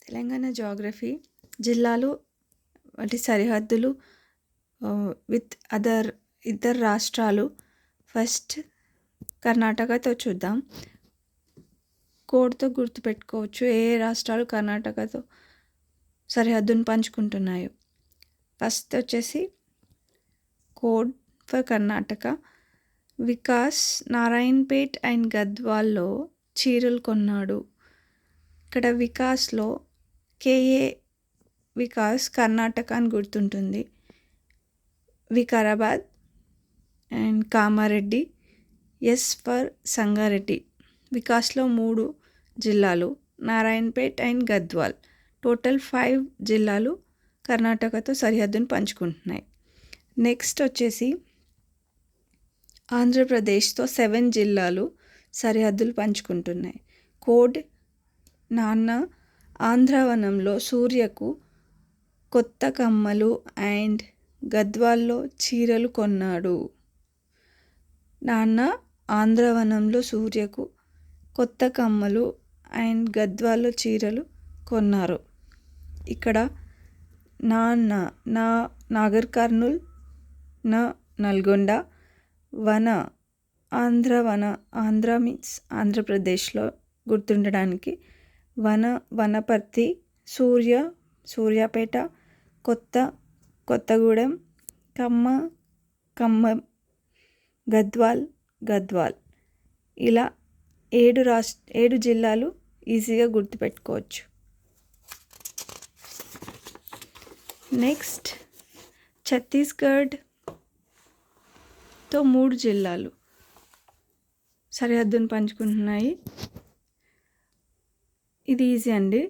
Telangana geography జిల్లాలు వాటి సరిహద్దులు విత్ ఇతర రాష్ట్రాలు. ఫస్ట్ కర్ణాటకతో చూద్దాం. కోడ్తో గుర్తుపెట్టుకోవచ్చు ఏ రాష్ట్రాలు కర్ణాటకతో సరిహద్దును పంచుకుంటున్నాయో. ఫస్ట్ వచ్చేసి code for Karnataka. Vikas Narayanpet and గద్వాల్లో చీరలు కొన్నాడు. ఇక్కడ వికాస్లో కేఏ వికాస్ కర్ణాటక అని గుర్తుంటుంది. Vikarabad and Kamareddy. S for Sangareddy. వికాస్లో 3 జిల్లాలు, నారాయణపేట్ అండ్ గద్వాల్. టోటల్ 5 జిల్లాలు కర్ణాటకతో సరిహద్దును పంచుకుంటున్నాయి. నెక్స్ట్ వచ్చేసి ఆంధ్రప్రదేశ్తో 7 జిల్లాలు సరిహద్దులు పంచుకుంటున్నాయి. కోడ్ నాన్న ఆంధ్రవనంలో సూర్యకు కొత్త కమ్మలు అండ్ గద్వాల్లో చీరలు కొన్నాడు. నాన్న ఆంధ్రవనంలో సూర్యకు కొత్త కమ్మలు అండ్ గద్వాల్లో చీరలు కొన్నారు. ఇక్కడ నాన్న నాగర్ కర్నూల్, నల్గొండ, వన ఆంధ్ర మీన్స్ ఆంధ్రప్రదేశ్లో గుర్తుండడానికి వనపర్తి, సూర్యాపేట, కొత్తగూడెం, ఖమ్మం, గద్వాల్. ఇలా 7 జిల్లాలు ఈజీగా గుర్తుపెట్టుకోవచ్చు. నెక్స్ట్ ఛత్తీస్గఢ్తో 3 జిల్లాలు సరిహద్దును పంచుకుంటున్నాయి. ఇది ఈజీ అండి.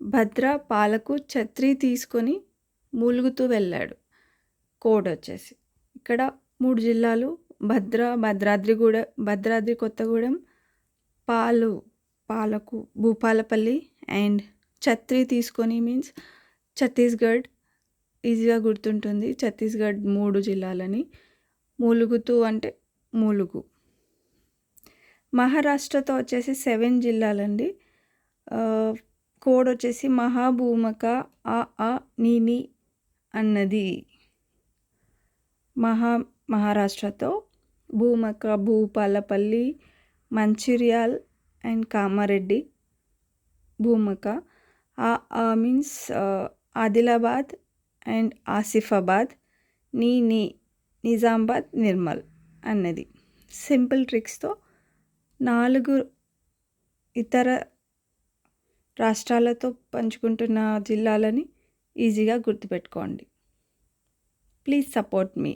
భద్ర పాలకు ఛత్రి తీసుకొని మూలుగుతూ వెళ్ళాడు. కోడ్ వచ్చేసి ఇక్కడ 3 జిల్లాలు భద్రాద్రి కొత్తగూడెం, పాలకు భూపాలపల్లి అండ్ ఛత్రి తీసుకొని మీన్స్ ఛత్తీస్గఢ్. ఈజీగా గుర్తుంటుంది ఛత్తీస్గఢ్ 3 జిల్లాలని. మూలుగుతూ అంటే మూలుగు. మహారాష్ట్రతో వచ్చేసి 7 జిల్లాలండి. కోడ్ వచ్చేసి మహాభూమక ఆ నీ అన్నది. మహారాష్ట్రతో భూమక భూపాలపల్లి, మంచిర్యాల్ అండ్ కామారెడ్డి. భూమక మీన్స్ ఆదిలాబాద్ అండ్ ఆసిఫాబాద్. నీ నిజామాబాద్, నిర్మల్ అన్నది. సింపుల్ ట్రిక్స్తో 4 ఇతర రాష్ట్రాలతో పంచుకుంటున్న జిల్లాలని ఈజీగా గుర్తుపెట్టుకోండి. Please support me.